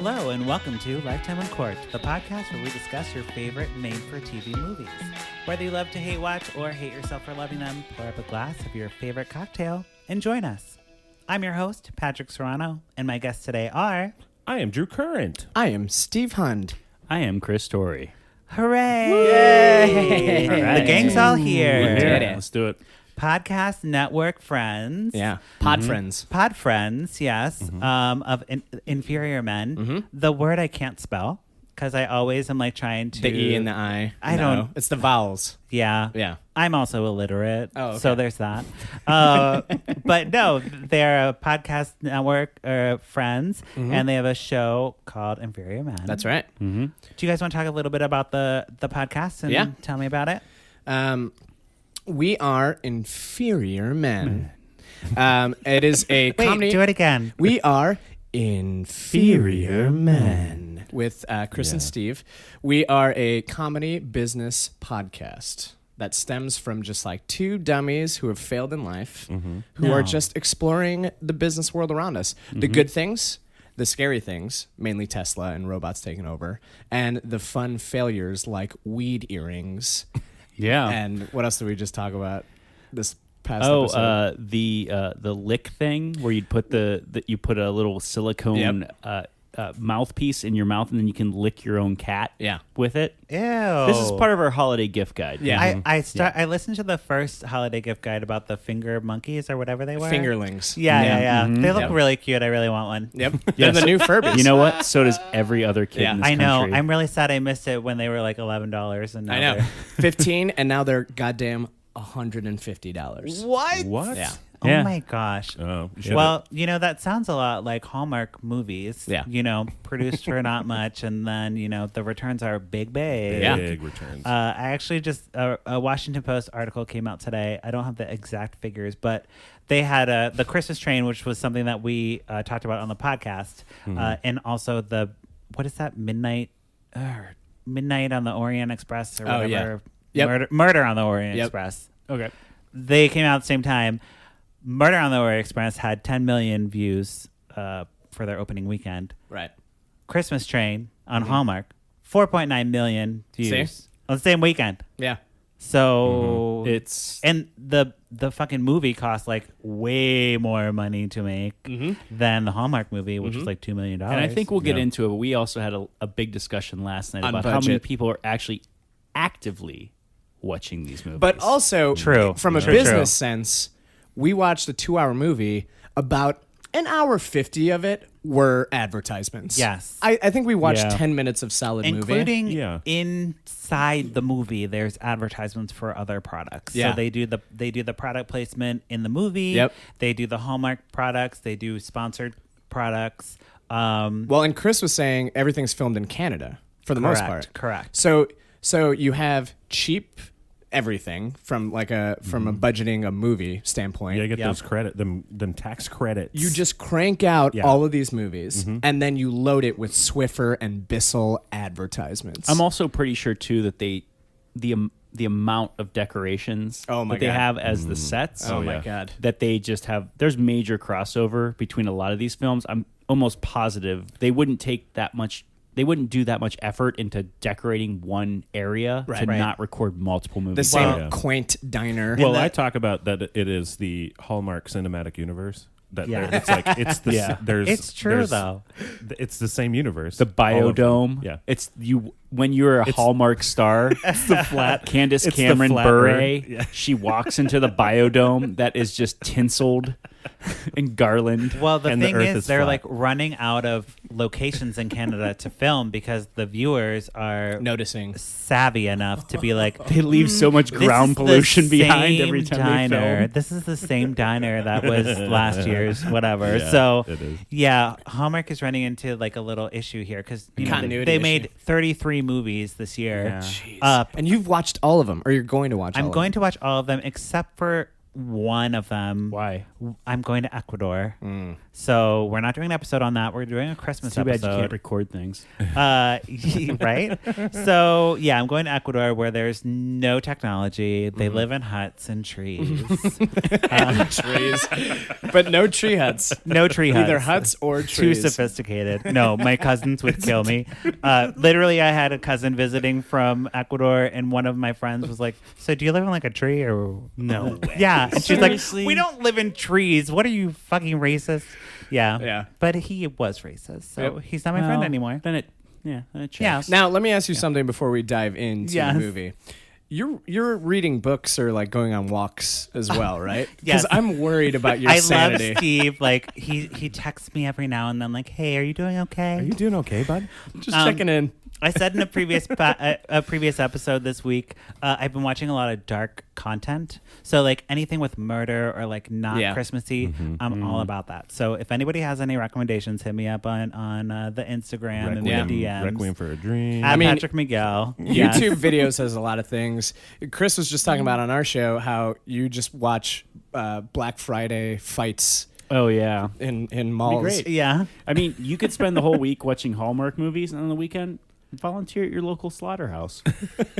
Hello and welcome to Lifetime on Court, the podcast where we discuss your favorite made-for-TV movies. Whether you love to hate watch or hate yourself for loving them, pour up a glass of your favorite cocktail and join us. I'm your host, Patrick Serrano, and my guests today are... I am Drew Current. I am Steve Hund. I am Chris Tourre. Hooray! Yay! All right. The gang's all here. Yeah, let's do it. Podcast network friends. Yeah. Pod friends. Pod friends, yes, of Inferior Men. The word I can't spell because I always am like trying to... The E and the I. I don't... It's the vowels. Yeah. Yeah. I'm also illiterate. Oh, okay. So there's that. But no, they're a podcast network friends, and they have a show called Inferior Men. That's right. Do you guys want to talk a little bit about the podcast and tell me about it? We are Inferior Men. It is a comedy. Wait, do it again. We are Inferior Men with Chris and Steve. We are a comedy business podcast that stems from just like two dummies who have failed in life, who are just exploring the business world around us. The good things, the scary things, mainly Tesla and robots taking over, and the fun failures like weed earrings. Yeah. And what else did we just talk about this past episode? The lick thing where you'd put you put a little silicone mouthpiece in your mouth and then you can lick your own cat with it. Ew. This is part of our holiday gift guide. Yeah. I listened to the first holiday gift guide about the finger monkeys or whatever they were. Fingerlings. Yeah. They look really cute. I really want one. Yep. They're the new Furbies. You know what? So does every other kid in this I know. country. I'm really sad I missed it when they were like $11 and now I know. they're- 15 and now they're goddamn $150. What? Yeah. Oh Yeah. my gosh. Oh, you should've- Well, that sounds a lot like Hallmark movies. Yeah. Produced for not much, and then, the returns are big. big returns. I actually just, a Washington Post article came out today. I don't have the exact figures, but they had the Christmas train, which was something that we talked about on the podcast, and also what is that, Midnight on the Orient Express or whatever. Murder on the Orient Express. Okay. They came out at the same time. Murder on the Orient Express had 10 million views for their opening weekend. Right. Christmas Train on Hallmark, 4.9 million views See? on the same weekend. Yeah. So and the fucking movie cost like way more money to make than the Hallmark movie, which was like $2 million. And I think we'll get into it, but we also had a big discussion last night On about how many budget. people are actually actively watching these movies. But also, True. from a True. business sense, we watched a 2-hour movie. About an hour 50 of it were advertisements. Yes. I think we watched Yeah. 10 minutes of solid movie. including Yeah. inside the movie, there's advertisements for other products. Yeah. So they do the product placement in the movie. Yep. They do the Hallmark products. They do sponsored products. Well, and Chris was saying everything's filmed in Canada for the most part. Correct. So you have cheap everything from a budgeting a movie standpoint. Yeah, get those them tax credits. You just crank out all of these movies, and then you load it with Swiffer and Bissell advertisements. I'm also pretty sure too that the amount of decorations Oh my that they God. have as the sets. Oh my God. That they just have. There's major crossover between a lot of these films. I'm almost positive they wouldn't take that much. They wouldn't do that much effort into decorating one area to not record multiple movies. The same quaint diner. Well, I talk about that it is the Hallmark cinematic universe. It's the there's It's true, there's- though. It's the same universe. The all of them. biodome. Yeah. It's you when you're a Hallmark star. It's the flat. Candace it's the Cameron flat Bure. bird. Yeah. She walks into the biodome that is just tinseled and garland. Well, the And the thing Earth is, is they're flat. like running out of locations in Canada to film because the viewers are Noticing. savvy enough to be like, They leave so much "This ground is the pollution behind same every time diner. they film. This is the same diner that was last year's, whatever." Yeah, so, it is. yeah, Hallmark is running into like a little issue here because Continuity they issue. made 33 movies this year. Yeah. And you've watched all of them, or you're going to watch all I'm of going them. to watch all of them except for one of them. Why? I'm going to Ecuador So we're not doing an episode on that. We're doing a Christmas Too bad episode. you can't record things. Right? So, yeah, I'm going to Ecuador where there's no technology. They live in huts and trees. Trees. But no tree huts. No tree huts. Either huts or trees. Too sophisticated. No, my cousins would kill me. Literally, I had a cousin visiting from Ecuador, and one of my friends was like, so do you live in like a tree or No way. Yeah. And she's like, Seriously? we don't live in trees. What are you, fucking racist? Yeah. Yeah. But he was racist, so Yep. he's not my friend Well, anymore. Then it checks. Yeah. Now, let me ask you something before we dive into Yes. the movie. You're reading books or like going on walks as well, right? Because Yes. I'm worried about your I sanity. love Steve. Like he texts me every now and then, like, "Hey, are you doing okay?" Are you doing okay, bud? Just checking in. I said in a previous previous episode this week, I've been watching a lot of dark content. So like anything with murder or like not Yeah. Christmassy, I'm all about that. So if anybody has any recommendations, hit me up on the Instagram and the DMs. Requiem for a Dream. At I mean, Patrick Miguel. Yes. YouTube videos has a lot of things. Chris was just talking about on our show how you just watch Black Friday fights Oh yeah. in malls. great. Yeah. I mean, you could spend the whole week watching Hallmark movies, and on the weekend, volunteer at your local slaughterhouse.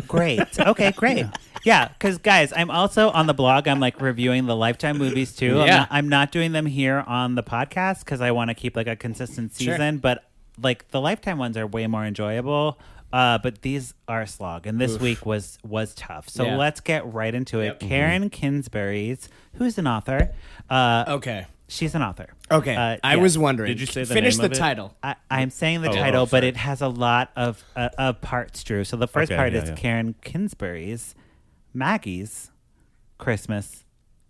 Great. Okay, great. Yeah, because guys, I'm also on the blog. I'm like reviewing the Lifetime movies too. Yeah. I'm not doing them here on the podcast because I want to keep like a consistent Sure. season. But like the Lifetime ones are way more enjoyable. But these are a slog, and this week was tough. So Yeah. let's get right into it. Yep. Karen Kingsbury's, who's an author. Okay. She's an author. Okay. I yeah. was wondering. Did you say the Finish name the of it? title. I'm saying the Oh, title, but sorry. it has a lot of parts, Drew. So the first Okay, part yeah, is yeah. Karen Kingsbury's Maggie's Christmas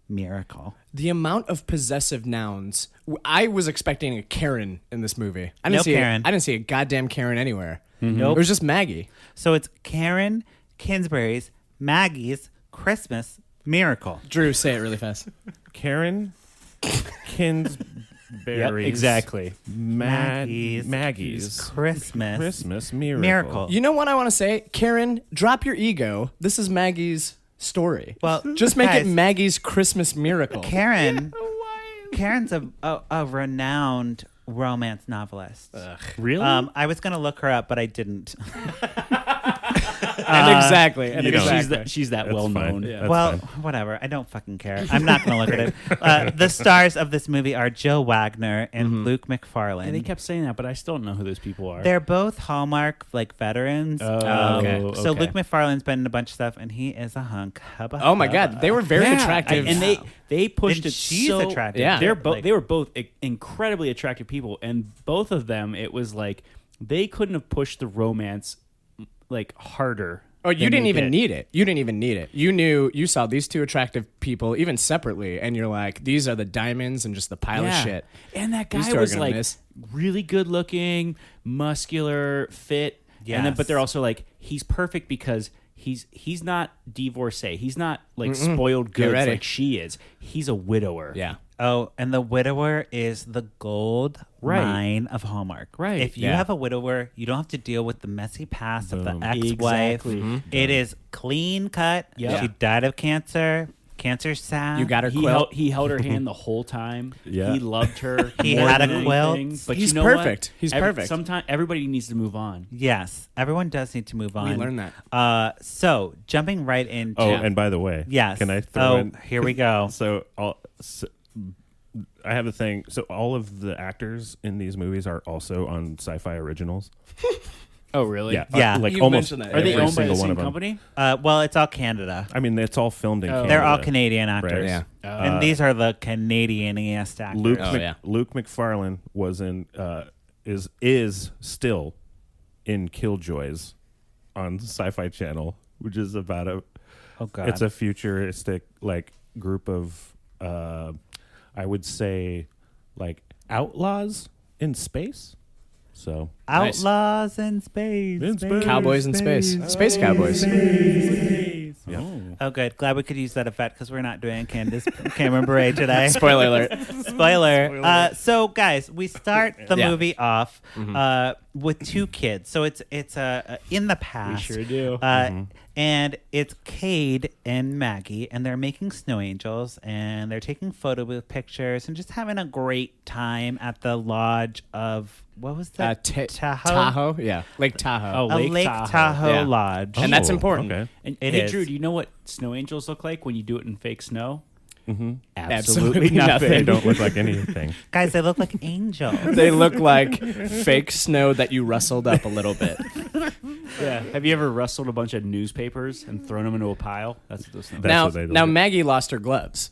Miracle. The amount of possessive nouns. I was expecting a Karen in this movie. I didn't No see Karen. I didn't see a goddamn Karen anywhere. Nope. It was just Maggie. So it's Karen Kingsbury's Maggie's Christmas Miracle. Drew, say it really fast. Karen Kingsbury. Yep, exactly. Maggie's Christmas Miracle. Miracle. You know what I want to say? Karen, drop your ego. This is Maggie's story. Well, Just make guys, it Maggie's Christmas Miracle. Karen's a renowned romance novelist. Really? I was gonna look her up, but I didn't. And exactly. And you know, exactly. She's that That's well fine. known. Yeah. That's Well, fine. whatever. I don't fucking care. I'm not going to look at it. The stars of this movie are Jill Wagner and Luke Macfarlane. And they kept saying that, but I still don't know who those people are. They're both Hallmark like veterans. okay. So Luke Macfarlane's been in a bunch of stuff, and he is a hunk. Hubba, Oh my hubba. God. They were very Yeah, attractive. and they pushed And it she's so attractive. Yeah. They're Like- they were both incredibly attractive people, and both of them, it was like they couldn't have pushed the romance like harder. Oh, you than didn't they even did. need it. You didn't even need it. You saw these two attractive people, even separately, and you're like, these are the diamonds and just the pile of shit. And that These guy two are was gonna like miss. really good looking, muscular, fit. And then, but they're Yes. also like he's perfect because he's not divorcee. He's not like spoiled goods ready. like she is. He's a widower. Yeah. Oh, and the widower is the gold Right. mine of Hallmark. Right. If you Yeah. have a widower, you don't have to deal with the messy past of the Boom. ex-wife. Exactly. It is clean cut. Yeah. She died of cancer. Cancer's sad. You got her He quilt. held her hand the whole time. Yeah. He loved her. He more had a than quilt. anything. But He's you know perfect. What? He's perfect. Sometimes everybody needs to move on. Yes, everyone does need to move on. learned that. So jumping right into Oh, and by the way, yes. can I throw in? Here we go. So I have a thing. So all of the actors in these movies are also on Sci-Fi Originals. Oh, really? Yeah, Yeah. like You almost mentioned that. Are they every owned by the single one same of them. company? Well, it's all Canada. I mean, it's all filmed in Canada. They're all Canadian actors. Yeah. And these are the Canadian-iest actors. Luke Macfarlane was in is still in Killjoys on Sci-Fi Channel, which is about Oh God. it's a futuristic like group of I would say like outlaws in space. So Outlaws in space. In space. Cowboys in space. Space cowboys. yeah. Oh, good. Glad we could use that effect because we're not doing Candace Cameron Bure today. Spoiler alert. Spoiler. So, guys, we start the Yeah. movie off. with two kids. So it's in the past. We sure do. And it's Cade and Maggie, and they're making snow angels, and they're taking photo booth pictures and just having a great time at the lodge of, what was that? Tahoe? Yeah. Lake Tahoe. A Lake Tahoe lodge. And that's important. Okay. And It hey, is. Drew, do you know what snow angels look like when you do it in fake snow? Absolutely They nothing. don't look like anything. Guys, they look like angels. They look like fake snow that you rustled up a little bit. Yeah. Have you ever rustled a bunch of newspapers and thrown them into a pile? That's what those things. Now, what they look now like. Maggie lost her gloves.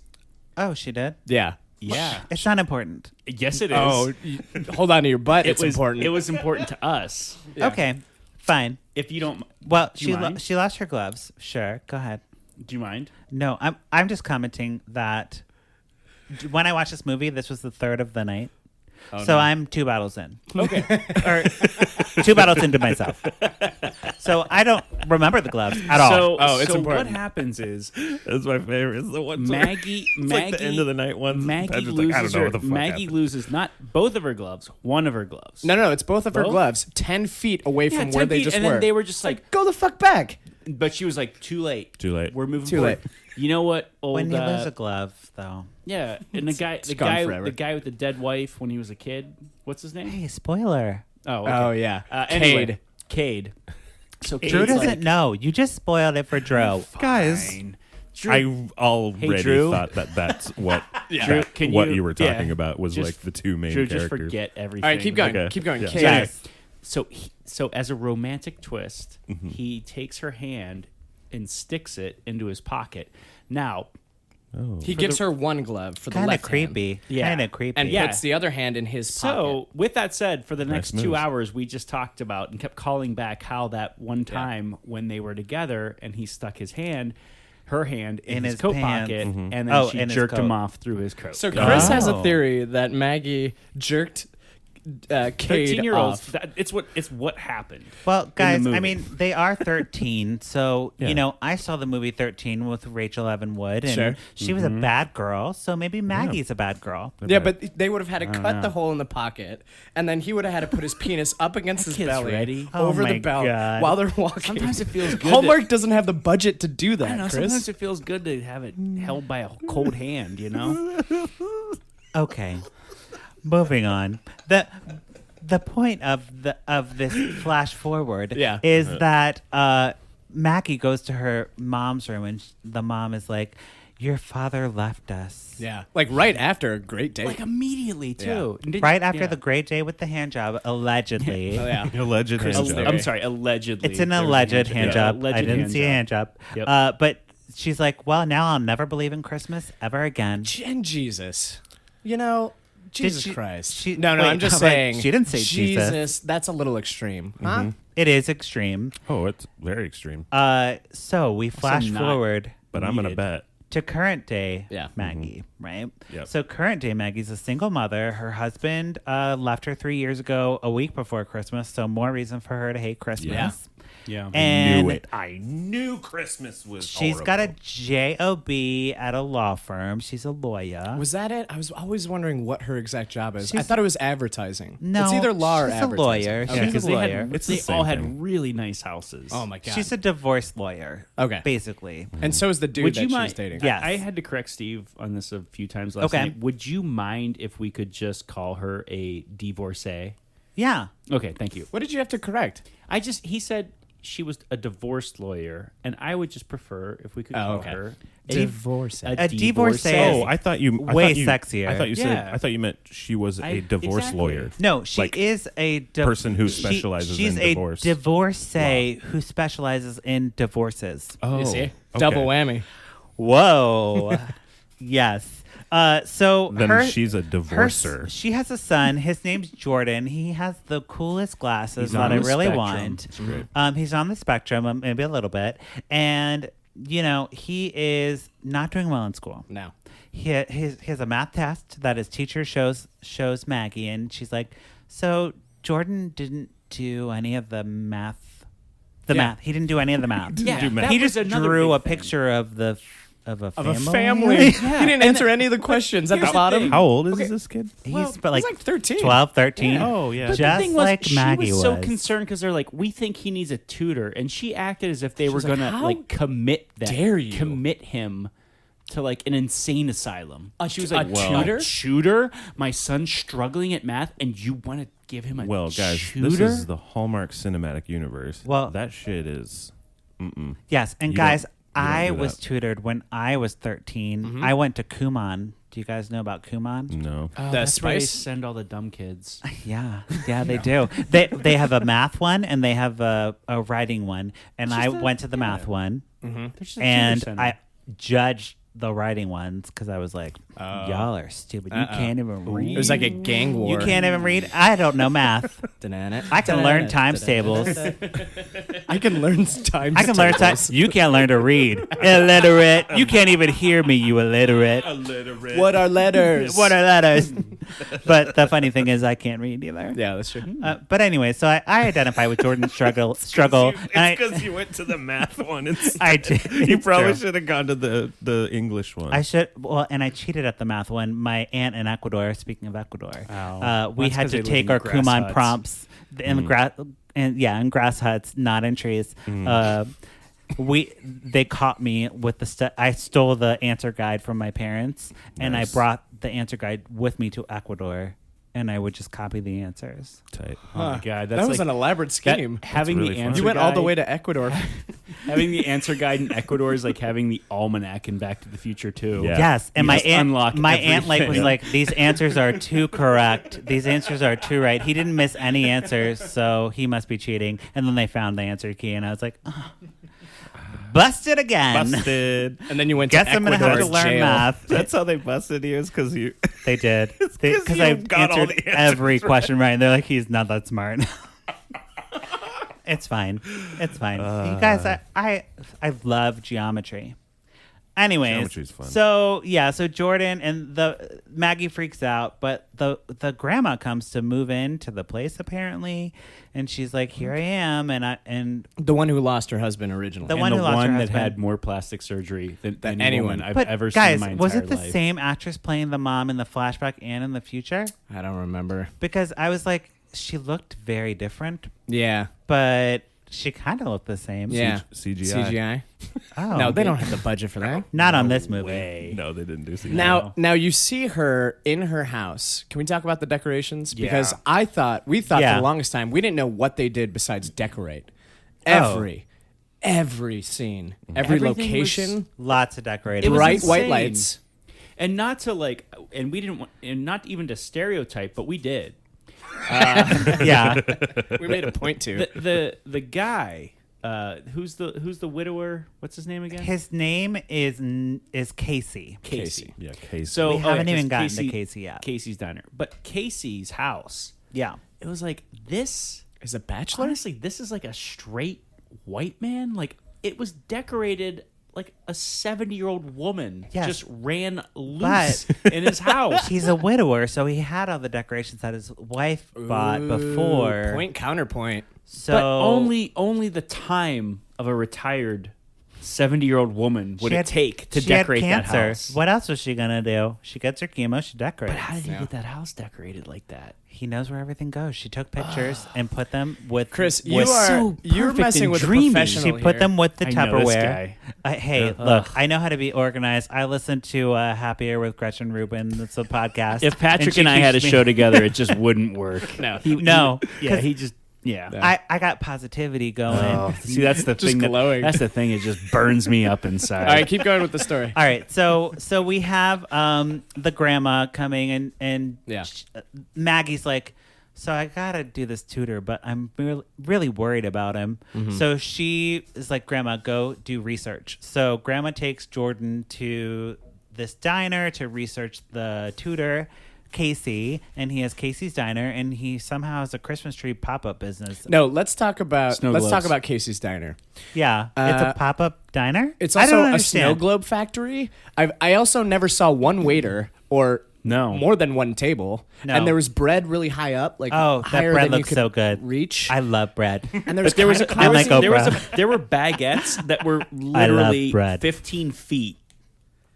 Oh, she did? Yeah. Yeah. It's not important. Yes, it is. Oh, hold on to your butt. it It's was important. It was important to us. Yeah. Okay, fine. If you don't, Well, Do you mind? she lost her gloves. Sure, go ahead. do you mind? No, I'm just commenting that when I watched this movie, this was the third of the night. So I'm 2 bottles in. Okay. Or 2 bottles into myself. So I don't remember the gloves at all. It's so important. what happens is That's my favorite. It's the one. Maggie, It's like the end of the night one. Maggie Patrick's loses like, I don't know her. what the fuck Maggie happened. loses not both of her gloves, one of her gloves. No, it's both of her Both? gloves 10 feet away Yeah, from 10 where they feet, just and were. then they were just like, Go the fuck back. but she was like, too late. Too late. We're moving Too forward. late. You know what? Old, When you lose a glove, though. yeah, and the gone forever. guy with the dead wife when he was a kid. What's his name? Hey, spoiler. Oh, okay. Oh, yeah. Anyway, Cade. So Drew Cade's doesn't like, know. You just spoiled it for Drew. Guys, Fine. Drew, I already Drew. thought that's what Drew, can what you- you were talking yeah. about was Just- like the two main Drew, characters. just forget everything. All right, keep going. Okay. Keep going. Yeah. Kate. Yes. So as a romantic twist, he takes her hand and sticks it into his pocket. Now, He gives her one glove for the Kind of left hand. creepy. Yeah. Kind of creepy. And Yeah. puts the other hand in his pocket. so with that said, for the next Nice 2 moves. hours, we just talked about and kept calling back how that one time when they were together and he stuck her hand in his coat pants. pocket, and then Oh, she in his jerked him coat. off through his coat. So Chris has a Oh. theory that Maggie jerked Cade 13-year-olds. off. It's what happened. Well, guys, movie. I mean, they are 13. So, Yeah. you know, I saw the movie 13 with Rachel Evan Wood, and Sure. she was a bad girl. So maybe Maggie's a bad girl. Yeah, but they would have had to cut the hole in the pocket, and then he would have had to put his penis up against his kid's belly ready. over Oh the my belt God. while they're walking. Sometimes it feels good. Hallmark doesn't have the budget to do I that, don't know. Chris. Sometimes it feels good to have it held by a cold hand. You know. Okay. Moving on. The point of this flash forward Yeah. is that Maggie goes to her mom's room, and the mom is like, "Your father left us." Yeah, like right after a great date. Like immediately too. Did- Right after yeah. the great day with the hand job, allegedly. Oh, yeah. alleged hand Chris- job. I'm sorry, allegedly. It's an There was a alleged hand job. Alleged I didn't hand see a hand job. Yep. But she's like, well, now I'll never believe in Christmas ever again. And Jesus, you know, Jesus she- Christ. she- no, wait, I'm just but saying. she didn't say Jesus. That's a little extreme, huh? It is extreme. Oh, it's very extreme. So we flash not- forward But I'm gonna needed. bet. to current day Yeah. Maggie, right? Yep. So current day Maggie's a single mother. Her husband left her 3 years ago, a week before Christmas. So more reason for her to hate Christmas. Yeah. Yeah. And Knew it. I knew Christmas was. she's got a JOB at a law firm. She's a lawyer. Was that it? I was always wondering what her exact job is. I She's- thought it was advertising. No, it's either law or she's a advertising. lawyer. Okay. She's a because they lawyer. had It's the they same all had thing. really nice houses. Oh my god. She's a divorce lawyer. Okay. Basically. And so is the dude Would that you she's mind? dating. Yes. I had to correct Steve on this a few times last Okay. night. Would you mind if we could just call her a divorcee? Yeah. Okay, thank you. What did you have to correct? He said she was a divorced lawyer, and I would just prefer if we could Oh, call okay. her Divorcee. A divorcee. Oh, I thought you Way thought you, sexier. I thought you said. Yeah. I thought you meant she was a divorce exactly. lawyer. No, she Like, is a person who specializes she's in a divorce. divorcee who specializes in divorces. Oh, You see? okay. Double whammy. Whoa. Yes. So Then she's a divorcer. She has a son. His name's Jordan. He has the coolest glasses He's that on I the really spectrum. want. That's great. He's on the spectrum, maybe a little bit, and you know he is not doing well in school. No. He has a math test that his teacher shows Maggie, and she's like, "So Jordan didn't do any of the math. Yeah. Math. He didn't do any of the math. do math. He that was just another drew big a thing. picture of the of a Of family. a family. He didn't answer any of the questions at the here's the bottom. thing. How old is this kid? He's but like, he's like 13. 12, 13. Yeah. Oh, yeah. But Just the thing was, like Maggie she was so was. concerned because they're like, we think he needs a tutor, and she acted as if they were was like, gonna "How like commit dare him to like an insane asylum. She was a like, tutor? A tutor? My son's struggling at math, and you want to give him a Well, guys, tutor? this is the Hallmark Cinematic Universe. Well- that shit is. Yes, and You guys, don't I do was that. tutored when I was 13. I went to Kumon. Do you guys know about Kumon? No. The That's where they spice. send all the dumb kids. Yeah, they do. They have a math one and they have a writing one, and I went to the math one, There's just a tutor and center. I judged the writing ones because I was like, y'all are stupid. You can't even read. It was like a gang war. You can't even read. I don't know math. I can learn times tables. I can learn times. I can learn times. You can't learn to read. Illiterate. You can't even hear me, you illiterate. What are letters? What are letters? But the funny thing is I can't read either. Yeah, that's true. But anyway, so I identify with Jordan's struggle. It's and because you went to the math one. I did. You It's probably true. should have gone to the English one. I should. Well, and I cheated at the math one. My aunt in Ecuador. Speaking of Ecuador, we That's had 'cause to they live take in our grass Kumon huts. prompts in the grass. And in grass huts, not in trees. They caught me with the I stole the answer guide from my parents, and I Nice. brought the answer guide with me to Ecuador, and I would just copy the answers. Tight. Oh my god, that's That was like, an elaborate scheme. having really the fun. answer You went all the guide- way to Ecuador. having the answer guide in Ecuador is like having the almanac in Back to the Future too. Yeah. Yes, and You my just aunt, unlock my aunt was everything. like, "These answers are too correct. These answers are too right. He didn't miss any answers, so he must be cheating." And then they found the answer key, and I was like, oh, "Busted again." Busted. And then you went Guess to I'm gonna Ecuador have to learn jail. math. That's how they busted you, is because you. They did 'cause because you I got all answered the answers every question right. And they're like, "He's not that smart." It's fine. It's fine. You guys, I love geometry. Anyways, Geometry's fun. so Jordan and the Maggie freaks out, but the grandma comes to move into the place apparently, and she's like, "Here I am," and The one who lost her husband originally. The And one the who lost her one that husband. had more plastic surgery than any anyone. woman I've but ever seen guys, in my entire was it the life. same actress playing the mom in the flashback and in the future? I don't remember. Because I was like, she looked very different, Yeah. but she kind of looked the same. Yeah. CGI. CGI. Oh, No, they don't have the budget for that. Not on this movie. Way. No, they didn't do CGI. Now you see her in her house. Can we talk about the decorations? Yeah. Because we thought Yeah. for the longest time we didn't know what they did besides decorate. Oh. Every scene, every Everything location, Lots of decorating. It was bright white insane. lights. And not to like, and we didn't want, and not even to stereotype, but we did. Yeah. We made a point to. The guy, who's the widower? What's his name again? His name is Casey. Casey. Yeah, Casey. So We haven't even 'cause gotten to Casey yet. Casey's diner, but Casey's house. Yeah. It was like this. Is a bachelor? Honestly, this is like a straight white man. Like it was decorated like a 70-year-old woman Yes. just ran loose in his house. He's a widower, so he had all the decorations that his wife bought before. Point counterpoint. So But only the time of a retired 70-year-old woman would she it had- take to she had decorate that cancer. house. What else was she gonna do? She gets her chemo. She decorates. But how did he Yeah. get that house decorated like that? He knows where everything goes. She took pictures and put them with Chris, with- you're perfect messing and with dreamy. a professional She put here. them with the I know this Tupperware. guy. Hey, look, I know how to be organized. I listen to Happier with Gretchen Rubin. That's a podcast. If Patrick she and I had a keeps me- show together, it just wouldn't work. No, Yeah, 'cause he just yeah. I got positivity going. See, that's the thing. glowing. That's the thing. It just burns me up inside. All right, keep going with the story. All right, so we have the grandma coming and Yeah. Maggie's like, so I gotta do this tutor, but I'm really worried about him. So she is like, Grandma, go do research. So Grandma takes Jordan to this diner to research the tutor, Casey, and he has Casey's Diner, and he somehow has a Christmas tree pop-up business. No, let's talk about Snow globes. Casey's Diner. Yeah, it's a pop-up diner. It's I don't also a understand. snow globe factory. I also never saw one waiter or No. more than one table. No. And there was bread really high up, like Oh, that higher bread than you looks could so good. reach. I love bread. And there was But there was I'm like there Oprah. were baguettes that were literally bread. 15 feet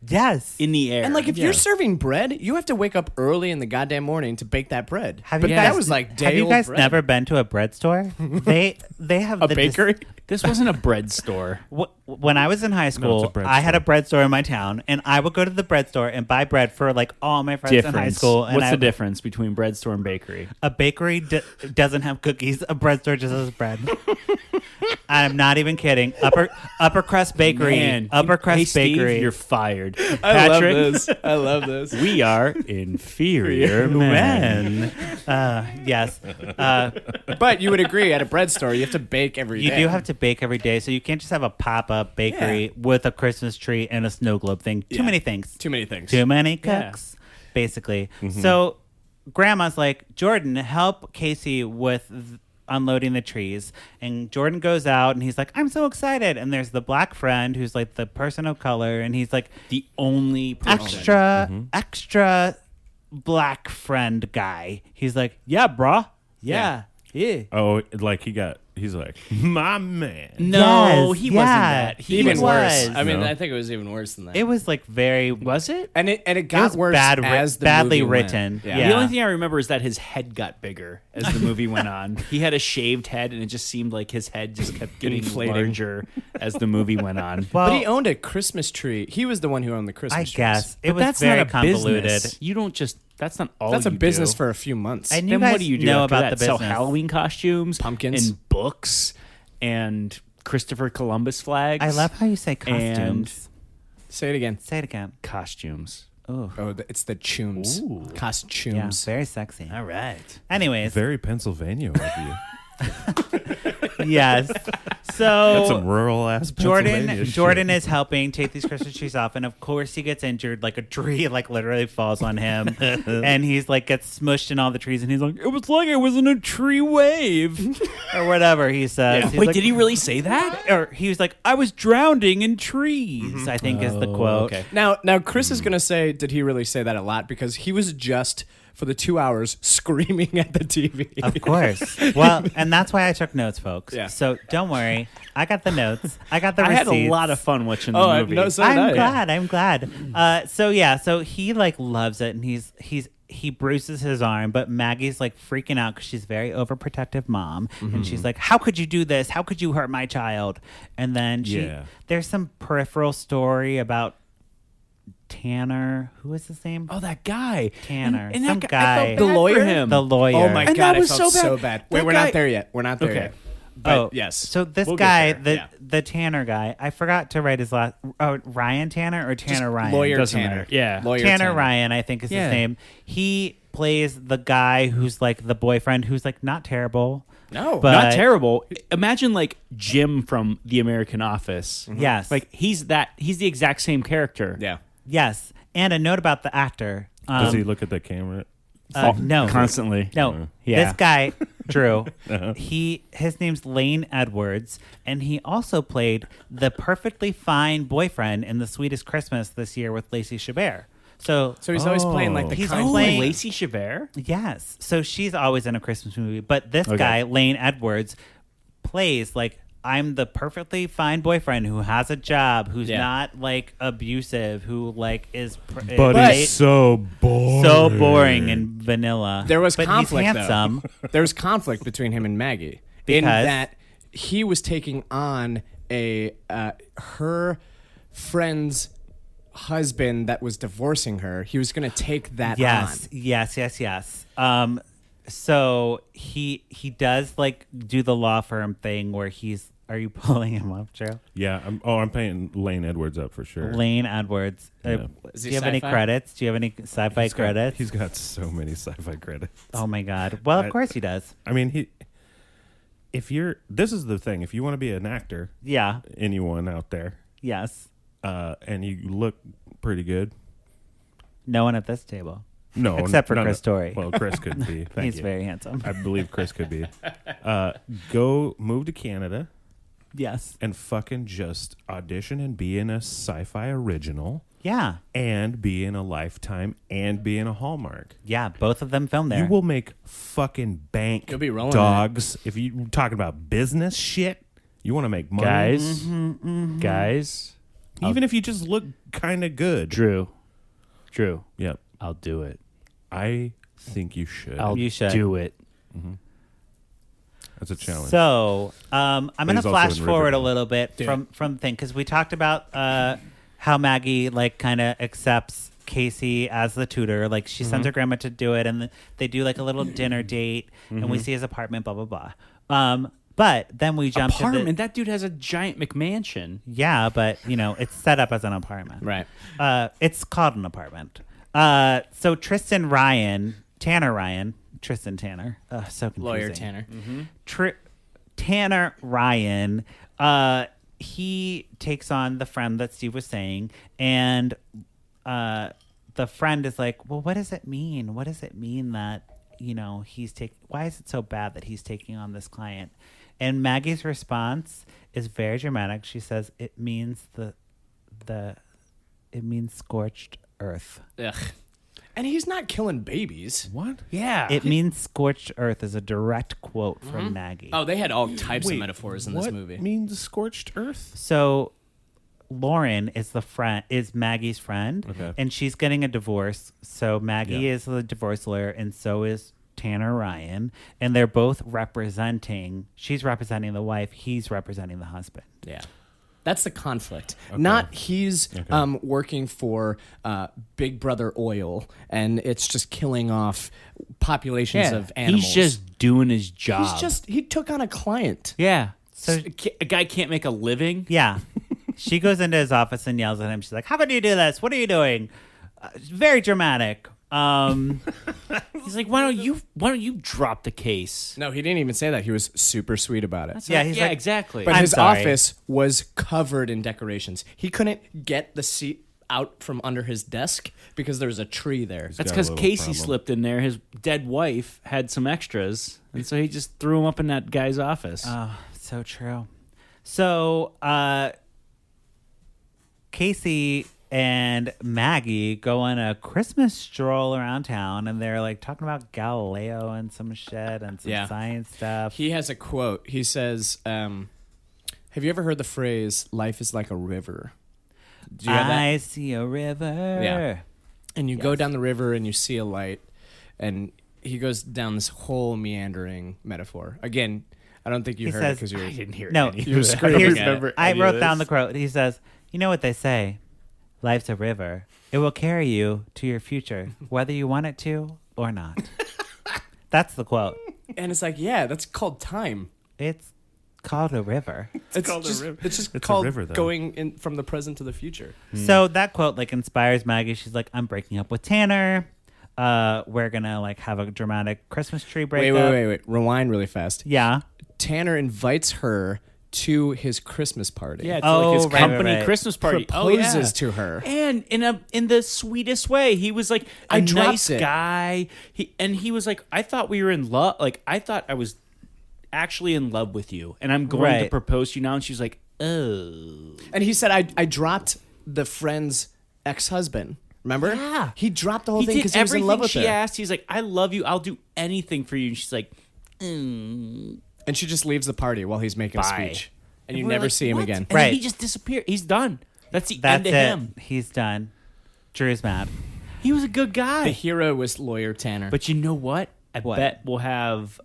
Yes. in the air. And like if you're serving bread, you have to wake up early in the goddamn morning to bake that bread. That was like day Have you old guys bread. never been to a bread store? They have a the bakery? this wasn't a bread store. When I was in high school, I had a bread store in my town, and I would go to the bread store and buy bread for like all my friends in high school. And What's the difference between bread store and bakery? A bakery doesn't have cookies. A bread store just has bread. I'm not even kidding. Upper crust bakery. Man. Upper crust Hey, Steve, bakery. you're fired. I love Patrick, this. I love this. we are inferior men. Yes. But you would agree at a bread store, you have to bake every day. You do have to bake every day, so you can't just have a pop-up bakery with a Christmas tree and a snow globe thing. Too many things. Too many things. Too many cooks, basically. So Grandma's like, Jordan, help Casey with unloading the trees. And Jordan goes out, and he's like, I'm so excited. And there's the black friend who's like the person of color, and he's like The only person. extra black friend guy. He's like, yeah, brah. Yeah. Oh, like he's like, my man. No, Yes, he yeah. wasn't that. He Even was. worse. I mean, No. I think it was even worse than that. It was like very was it? and it it got was worse as the badly movie went. written. Yeah. The only thing I remember is that his head got bigger as the movie went on. He had a shaved head, and it just seemed like his head just kept getting Inflating. larger as the movie went on. Well, But he owned a Christmas tree. He was the one who owned the Christmas I trees. guess it But was that's very not a convoluted. business. You don't just. That's not all. That's a you business do. for a few months. And Then you guys what do you do know after about that? the Sell business. Halloween costumes, Pumpkins. and books, and Christopher Columbus flags. I love how you say And costumes. Say it again. Say it again. costumes. Oh, Oh, it's the chooms. Ooh. yeah, Costumes. very sexy. All right. Anyways, Very Pennsylvania of you. yes. That's So some rural ass Pennsylvania Jordan shit. is helping take these Christmas trees off, and of course he gets injured. Like a tree, like literally falls on him, and he's like gets smushed in all the trees, and he's like, "It was like I was in a tree wave," or whatever he says. He's Wait, like, did he really say that? Or he was like, "I was drowning in trees." I think is the quote. Okay. Now Chris is going to say, did he really say that a lot? Because he was just, for the 2 hours, screaming at the TV. Of course. Well, and that's why I took notes, folks. Yeah. So don't worry. I got the notes. I got the I receipts. had a lot of fun watching the Oh, movie. no, so did I. I'm glad. So he like loves it, and he bruises his arm, but Maggie's like freaking out because she's a very overprotective mom, and she's like, "How could you do this? How could you hurt my child?" And then there's some peripheral story about Tanner. Who is his name? Oh, that guy. Tanner. And Some that guy. I felt The bad lawyer? for him. The lawyer. Oh my And God, that was I felt so so bad. bad. Wait, That we're guy- not there yet. We're not there Okay. yet. But yes. So this We'll get guy, there. the Tanner guy, I forgot to write his last. Oh, Ryan Tanner or Tanner Ryan? Lawyer Doesn't Tanner. matter. Yeah. Lawyer Tanner Ryan, I think is Yeah. his name. He plays the guy who's like the boyfriend who's like not terrible. No. But- Not terrible. Imagine like Jim from The American Office. Yes. Like he's the exact same character. Yeah. Yes. And a note about the actor. Does he look at the camera? No. Constantly. No. Yeah. This guy, Drew, his name's Lane Edwards, and he also played the perfectly fine boyfriend in The Sweetest Christmas this year with Lacey Chabert. So So he's always playing like the He's kind playing- Lacey Chabert? yes. So she's always in a Christmas movie. But this guy, Lane Edwards, plays like I'm the perfectly fine boyfriend who has a job, who's not like abusive, who like is But he's so boring. and vanilla. There was but conflict, he's handsome. There was conflict between him and Maggie in Because? that he was taking on her friend's husband that was divorcing her. He was going to take that on. Yes. So he does like do the law firm thing where he's. Are you pulling him up, Joe? Yeah. I'm paying Lane Edwards up for sure. Lane Edwards. Yeah. Is Do he you have any sci-fi? credits? Do you have any sci-fi credits? He's got so many sci-fi credits. Oh my God. Well, of course he does. I mean, this is the thing. If you want to be an actor, Yeah. anyone out there, Yes. and you look pretty good. No one at this table. No, Except for no, Chris Tourre. Well, Chris could be. Thank He's you. very handsome. I believe Chris could be. Go move to Canada Yes. and fucking just audition and be in a sci-fi original Yeah. and be in a Lifetime and be in a Hallmark. Yeah. Both of them filmed there. You will make fucking bank, You'll be rolling dogs. If you're talking about business shit, you want to make money. Guys, guys, Even if you just look kind of good. Drew. Yep. I'll do it. I think you should. You should do it. Mm-hmm. That's a challenge. So I'm going to he's also flash in forward a Riverdale. little bit from the thing, because we talked about how Maggie like kind of accepts Casey as the tutor. Like she sends her grandma to do it, and they do like a little dinner date, and we see his apartment, blah blah blah. But then we jump Apartment. to the, That dude has a giant McMansion. yeah, but it's set up as an apartment, Right. It's called an apartment. So Tanner Ryan, so confusing. Lawyer Tanner. Tanner Ryan, he takes on the friend that Steve was saying, and the friend is like, well, what does it mean? What does it mean that, why is it so bad that he's taking on this client? And Maggie's response is very dramatic. She says, it means it means scorched earth. Ugh. And he's not killing babies. What? Yeah. It means scorched earth is a direct quote from Maggie. Oh, they had all types Wait, of metaphors in this movie. What means scorched earth? So Lauren is Maggie's friend, Okay. and she's getting a divorce. So Maggie is the divorce lawyer, and so is Tanner Ryan, and they're both she's representing the wife, he's representing the husband. Yeah. That's the conflict. Okay. Not he's working for Big Brother Oil, and it's just killing off populations of animals. He's just doing his job. He took on a client. Yeah. So- A guy can't make a living. Yeah. She goes into his office and yells at him. She's like, how could you do this? What are you doing? Very dramatic. He's like, why don't you drop the case? No, he didn't even say that. He was super sweet about it. He's like, exactly. But I'm his sorry. office was covered in decorations. He couldn't get the seat out from under his desk because there was a tree there. That's got a because little Casey problem. slipped in there. His dead wife had some extras, and so he just threw them up in that guy's office. Oh, so true. So Casey and Maggie go on a Christmas stroll around town, and they're like talking about Galileo and some shit and some science stuff. He has a quote. He says, have you ever heard the phrase, life is like a river? Do you have that? I see a river. Yeah. And you go down the river and you see a light, and he goes down this whole meandering metaphor. Again, I don't think you He heard says- it because you were... I didn't hear No, any of you were that. screaming Here's- at it. I wrote down the quote. He says, you know what they say, life's a river. It will carry you to your future, whether you want it to or not. That's the quote. And it's like, yeah, that's called time. It's called a river. It's called a just, river. It's just It's a called river, though. going in from the present to the future. So that quote like inspires Maggie. She's like, I'm breaking up with Tanner. We're gonna like have a dramatic Christmas tree breakup. Wait. Rewind really fast. Yeah. Tanner invites her to his Christmas party. Yeah, it's Oh, like his right, company right, right. Christmas party. Proposes to her. And in the sweetest way. He was like I a dropped nice it. guy. He was like, I thought we were in love. Like I thought I was actually in love with you, and I'm going to Right. propose to you now. And she's like, oh. And he said, I dropped the friend's ex-husband. Remember? Yeah. He dropped the whole He thing did because he was in everything love with she her. asked. He's like, I love you. I'll do anything for you. And she's like, And she just leaves the party while he's making a Bye. speech. And you we're never like, see him "What?" again. And then Right. he just disappeared. He's done. That's the That's end of it. him. He's done. Drew's mad. He was a good guy. The hero was lawyer Tanner. But you know what? I What? bet we'll have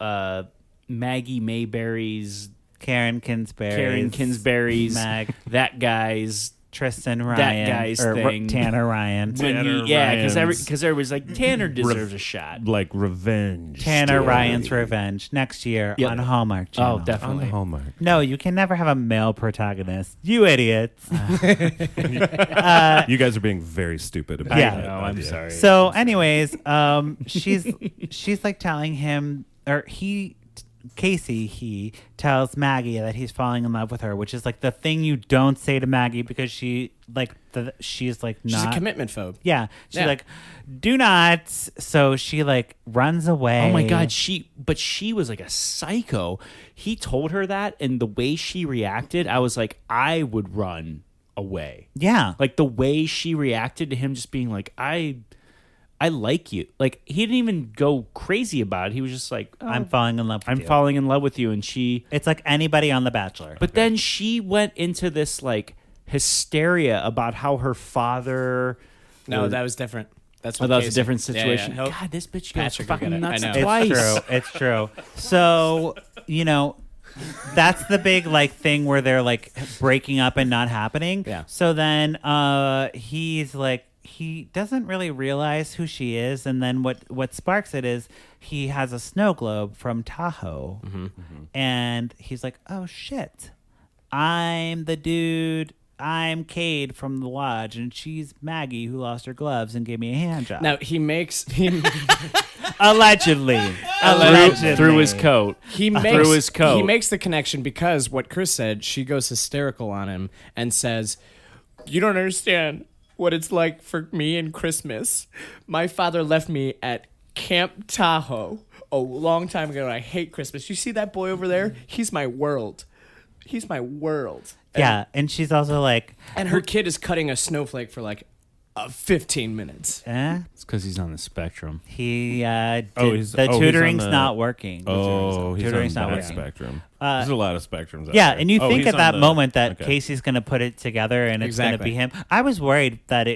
Maggie Mayberry's, Karen Kingsbury's, Mag, that guy's, Tristan Ryan, guy's or thing. Tanner Ryan. Tanner because Ryan's- everybody's like, Tanner deserves a shot. Like revenge. Tanner story. Ryan's Revenge next year Yep. on Hallmark Channel. Oh, On definitely. Hallmark. No, you can never have a male protagonist. You idiots. You guys are being very stupid about Yeah. that. No, I'm idea. sorry. So, anyways, she's like telling him, or Casey tells Maggie that he's falling in love with her, which is like the thing you don't say to Maggie because she's like She's a not commitment phobe. Yeah, she's Yeah. like, do not. So she like runs away. Oh my God, she was like a psycho. He told her that, and the way she reacted, I was like, I would run away. Yeah, Like the way she reacted to him just being like, I like you. Like he didn't even go crazy about it. He was just like, oh, I'm falling in love with I'm you. falling in love with you. And she, It's like anybody on The Bachelor. but then she went into this like hysteria about how her father. No, that was different. That's that was a different situation. Yeah. God, this bitch goes Patrick will fucking get it. nuts I know. twice. It's true. So, that's the big thing where they're breaking up and not happening. Yeah. So then he's he doesn't really realize who she is, and then what sparks it is he has a snow globe from Tahoe, and he's like, oh shit, I'm the dude. I'm Cade from the lodge, and she's Maggie who lost her gloves and gave me a hand job. Now he makes Allegedly. Through his coat. He makes through his coat. He makes the connection because what Chris said, she goes hysterical on him and says, "You don't understand what it's like for me and Christmas. My father left me at Camp Tahoe a long time ago, and I hate Christmas. You see that boy over there? He's my world. He's my world." Yeah, and she's also like, And her kid is cutting a snowflake for 15 minutes. It's because he's on the spectrum. the he's on tutoring's the- not working. Oh, he's tutoring's on not that working. spectrum. There's a lot of spectrums out Yeah, there. and you think he's at that on the- moment that okay. Casey's going to put it together and it's going to Exactly. be him. I was worried that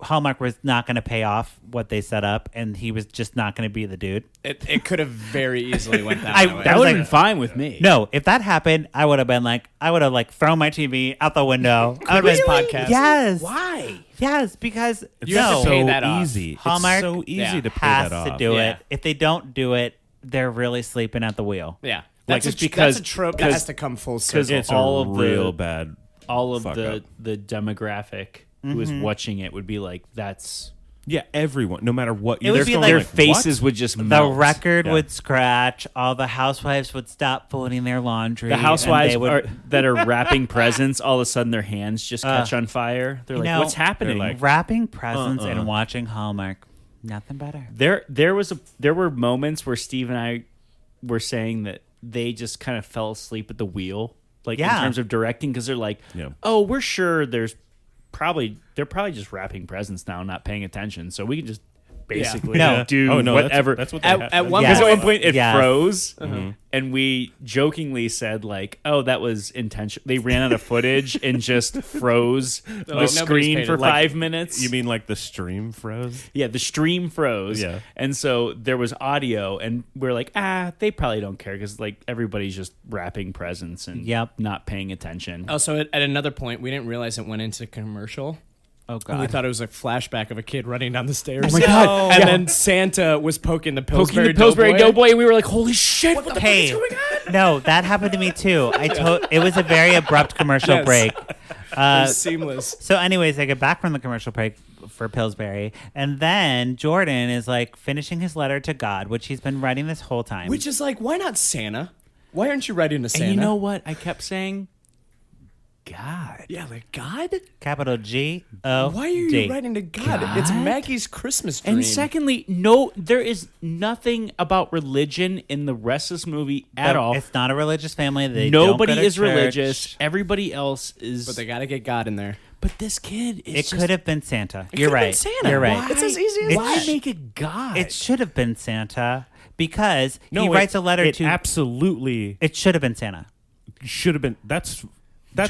Hallmark was not going to pay off what they set up, and he was just not going to be the dude. It could have very easily went that way. That was would like- have been fine with me. No, if that happened, I would have been thrown my TV out the window. I would This have been podcast. Yes. Why? Yes, because You have to pay that off. easy. Hallmark it's so easy to pay has that off. to do Yeah. it. If they don't do it, they're really sleeping at the wheel. Yeah. Like, That's, just that's a because- trope that because- has to come full circle. It's all a of the- real bad. All of Fuck the up. demographic who is watching it would be like, that's... Yeah, everyone, no matter what. It would there's be going like- Their what? faces would just The melt. record Yeah. would scratch. All the housewives would stop folding their laundry. The and housewives they would, that are wrapping presents, all of a sudden their hands just catch on fire. They're like, what's happening? They're like, wrapping presents and watching Hallmark. Nothing better. There were moments where Steve and I were saying that they just kind of fell asleep at the wheel, in terms of directing, because they're like, Yeah. oh, we're sure they're probably just wrapping presents now, not paying attention, so we can just basically No. do Oh, no, whatever. That's what they At one Because Yeah. at one point it Yeah. froze, and we jokingly said "Oh, that was intentional." They ran out of footage and just froze the nobody's screen paid for attention. 5 minutes. You mean like the stream froze? Yeah, the stream froze. Yeah. And so there was audio, and we're like, they probably don't care because everybody's just wrapping presents and not paying attention. Also, at another point, we didn't realize it went into commercial. Oh, And we God. thought it was a flashback of a kid running down the stairs. Oh my God. And Yeah. then Santa was poking the Poking Pillsbury, the Pillsbury Doughboy. Doughboy, and we were like, holy shit, what the Hey, fuck is going on? no, that happened to me too. It was a very abrupt commercial Yes. break. It was seamless. So, anyways, they get back from the commercial break for Pillsbury, and then Jordan is finishing his letter to God, which he's been writing this whole time. Which is why not Santa? Why aren't you writing to Santa? And you know what? I kept saying, God. Yeah, God? capital G-O-D. Why are you writing to God? It's Maggie's Christmas dream. And secondly, no, there is nothing about religion in the rest of this movie at all. It's not a religious family. Nobody don't go to is church. religious. Everybody else is. But they got to get God in there. But this kid is It just, could have been Santa. It You're could have been right. Santa. You're right. Why? It's as easy as Why that. make a God? It should have been Santa because No, he writes a letter it to. absolutely It should have been Santa. should have been. That's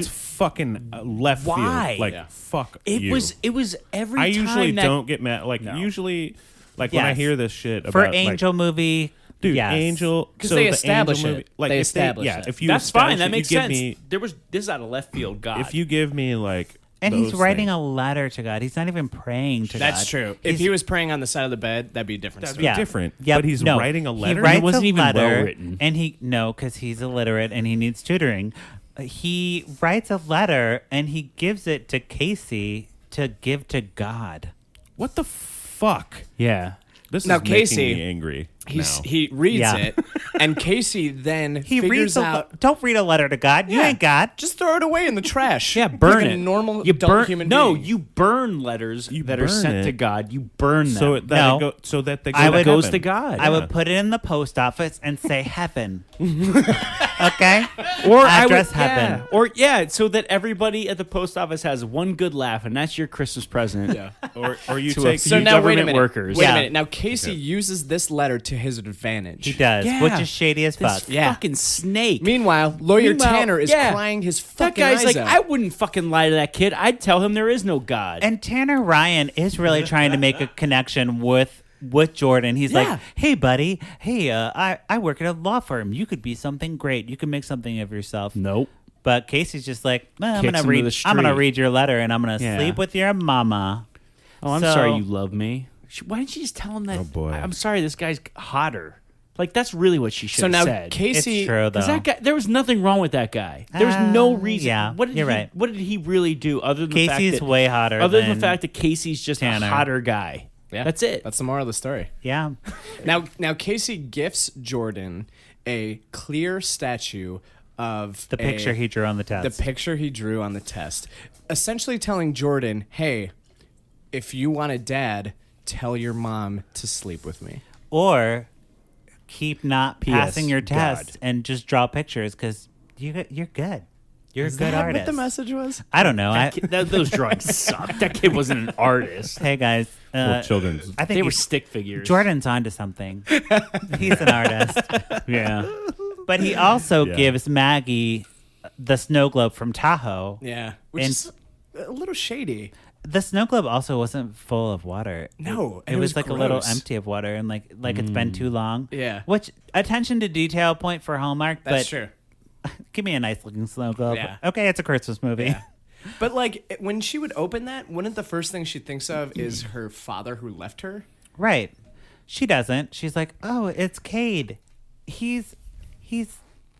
fucking left Why? field. Yeah. Fuck It you. was every I time usually that, don't get mad. Usually, when I Yes. hear this shit about For Angel movie, dude, yes. Angel, 'Cause so they the establish Angel it. movie, They if establish it. if you that's fine. establish That it, makes you give sense. Me, This is out of left field. God. if you give me And he's those writing things. a letter to God. He's not even praying to God. That's true. If he was praying on the side of the bed, that'd be a different story. Yeah. different. Yep. But he's No. writing a letter? He writes It wasn't a even letter, well-written. and because he's illiterate and he needs tutoring. He writes a letter and he gives it to Casey to give to God. What the fuck? yeah. This Now, is Casey, making me angry. now. He reads Yeah. it, and Casey then He figures reads out. Don't read a letter to God. You Yeah. ain't God. Just throw it away in the trash. Yeah, burn like it. A normal you adult burn, human no, being. you burn letters that are burn sent it. to God. You burn them. so that No. so that they go I to would- goes heaven. to God. I would put it in the post office and say heaven. Okay? or Address I would, heaven. Yeah. Or so that everybody at the post office has one good laugh, and that's your Christmas present. Yeah. or you To take a So few now wait a government minute. workers. Wait Yeah. a minute. Now Casey uses this letter to to his advantage. He does, Yeah. which is shady as fuck. This fucking snake. Meanwhile, lawyer Tanner is crying his fucking That guy's eyes like, out. I wouldn't fucking lie to that kid. I'd tell him there is no God. And Tanner Ryan is really trying to make a connection with Jordan. He's like, hey, buddy. Hey, I work at a law firm. You could be something great. You could make something of yourself. Nope. But Casey's just like, I'm Kicks gonna him to the street. read your letter and I'm gonna Yeah. sleep with your mama. Oh, I'm So- sorry you love me. Why didn't she just tell him that? Oh, boy. I'm sorry, this guy's hotter. Like, that's really what she should have now said. Casey, It's true, though. Because that guy, there was nothing wrong with that guy. There was no reason. yeah, what did you're he, right. What did he really do other than Casey's the fact that, way hotter other than than the fact that Casey's just Tanner. a hotter guy? Yeah, That's it. That's the moral of the story. Yeah. Now Casey gifts Jordan a clear statue of The picture he drew on the test. The picture he drew on the test, essentially telling Jordan, "Hey, if you want a dad, tell your mom to sleep with me." Or keep not passing your God. tests and just draw pictures because you're good. You're a good artist. What the message was? I don't know. Those drawings suck. That kid wasn't an artist. Hey guys, Well, children's. I think They were stick figures. Jordan's onto something. He's an artist, Yeah. but he also Yeah. gives Maggie the snow globe from Tahoe. Yeah, which And- is a little shady. The snow globe also wasn't full of water. No, it was like a little gross. empty of water, and like it's been too long. Yeah. Which attention to detail point for Hallmark. That's but true. Give me a nice looking snow globe. Yeah. Okay, it's a Christmas movie. Yeah. But like when she would open that, wouldn't the first thing she thinks of is her father who left her? Right. She doesn't. She's like, oh, it's Cade. He's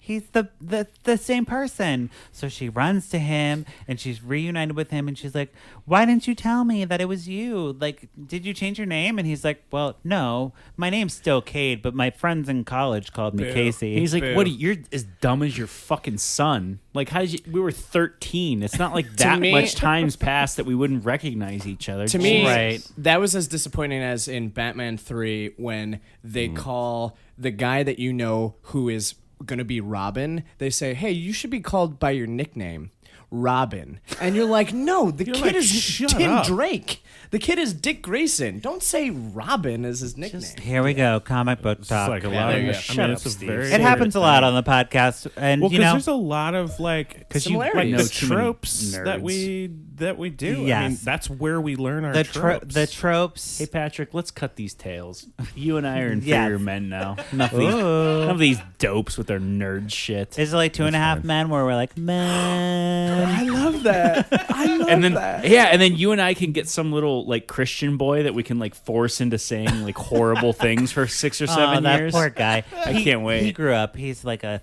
the same person. So she runs to him and she's reunited with him and she's like, why didn't you tell me that it was you? Like, did you change your name? And he's like, well, no, my name's still Cade, but my friends in college called me Casey. And he's like, "What? You're as dumb as your fucking son. Like, how did you? We were 13. It's not like that me- much time's passed that we wouldn't recognize each other." To me, Right. that was as disappointing as in Batman 3 when they call the guy that you know who is going to be Robin. They say, hey, you should be called by your nickname, Robin. And you're like, no, the kid like, is shut Tim up. Drake. The kid is Dick Grayson. Don't say Robin as his nickname. Here we go, comic book It's talk. like a Yeah, lot there of. you go. I Shut mean, up, it's a Steve. very. It happens a lot on the podcast, and Well, you because know, there's a lot of like Similarities. the Know too many tropes that nerds. we do. I mean, Yes. that's where we learn our the tropes. the tropes. Hey, Patrick, let's cut these tails. You and I are inferior Yes. men now. Enough of these dopes with their nerd shit. Is it like 2.5 fine. Men where we're like, men? I love that. I love And then that. and then you and I can get some little like Christian boy that we can like force into saying like horrible things for 6 or 7 that years. poor guy. I can't wait. He grew up. He's like a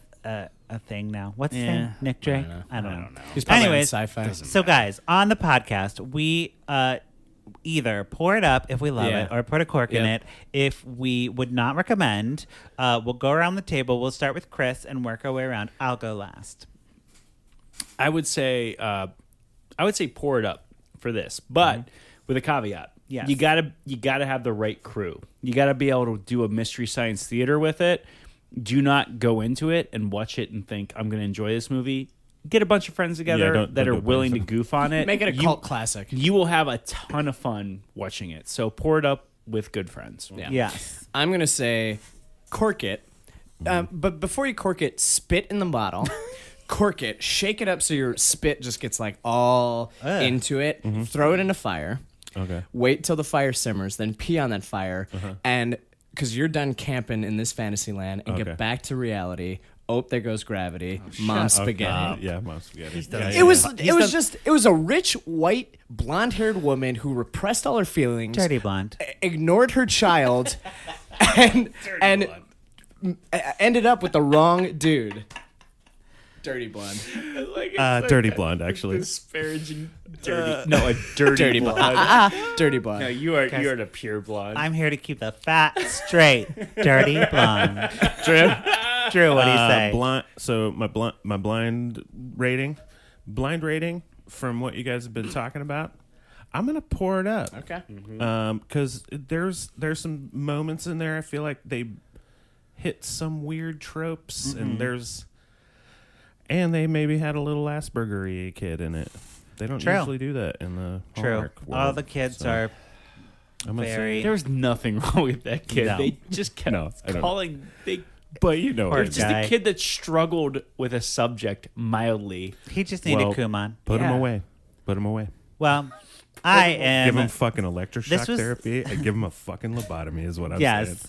thing now. What's his Yeah. name? Nick Drake? I don't know. He's probably Anyways, on sci-fi. So guys, on the podcast, we either pour it up if we love Yeah. it or put a cork in Yep. it if we would not recommend. We'll go around the table. We'll start with Chris and work our way around. I'll go last. I would say pour it up for this, but with a caveat. Yes. You gotta have the right crew. You gotta be able to do a mystery science theater with it. Do not go into it and watch it and think I'm gonna enjoy this movie. Get a bunch of friends together don't that do are it by willing to yourself. goof on it. Make it a cult classic. You will have a ton of fun watching it. So pour it up with good friends. Yeah. Yes. I'm going to say cork it. But before you cork it, spit in the bottle. Cork it. Shake it up so your spit just gets like all into it. Throw it in a fire. Okay. Wait till the fire simmers. Then pee on that fire. And because you're done camping in this fantasy land and Okay. get back to reality. Oh, there goes gravity. Mom spaghetti. Yeah, mom spaghetti. It was a rich white blonde-haired woman who repressed all her feelings, Dirty blonde. ignored her child, and ended up with the wrong dude. Dirty blonde. Dirty blonde, actually. Disparaging dirty. No, a dirty, blonde. Dirty No, blonde. you are the pure blonde. I'm here to keep the fat straight. Dirty blonde. Drew, what do you say? Blind. So my blind rating from what you guys have been talking about. I'm gonna pour it up. Okay. Because there's some moments in there I feel like they hit some weird tropes, and they maybe had a little Asperger-y kid in it. They don't True. usually do that in the True. Hallmark world, All the kids so. are Very. There was nothing wrong with that kid. No. They just kept calling. But you know, Poor It's just guy. a kid that struggled with a subject mildly. He just needed Well, Kumon. put him Yeah. away. Put him away. Well, I am. Give him fucking electroshock This was- therapy and give him a fucking lobotomy is what I'm saying. Yes.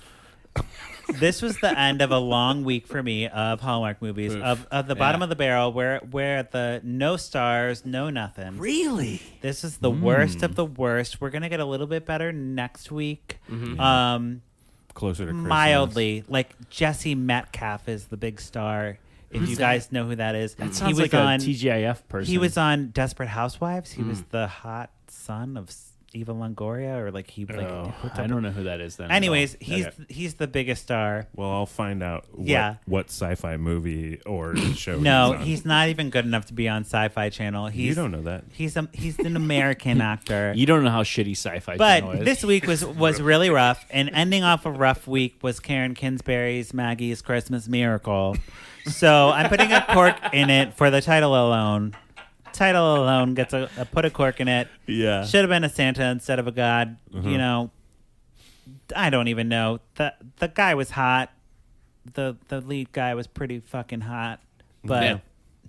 This was the end of a long week for me of Hallmark movies, of the bottom of the barrel. We're at the no stars, no nothing. Really? This is the worst of the worst. We're gonna get a little bit better next week. Closer to Christmas. Mildly, like Jesse Metcalf is the big star. If you guys know who that is, That he sounds was like on a TGIF person. He was on Desperate Housewives. He was the hot son of Eva Longoria, or like he like. hooked I up- don't know who that is then. Anyways, at all. he's the biggest star. Well, I'll find out what sci-fi movie or show No, he's on. he's not even good enough to be on Sci-Fi Channel. You don't know that. He's an American actor. You don't know how shitty Sci-Fi But Channel is. this week was really rough, and ending off a rough week was Karen Kingsbury's Maggie's Christmas Miracle. So I'm putting a cork in it for the title alone. Title alone gets a put a cork in it. Yeah. Should have been a Santa instead of a god. You know, I don't even know. The guy was hot. The lead guy was pretty fucking hot. But Yeah.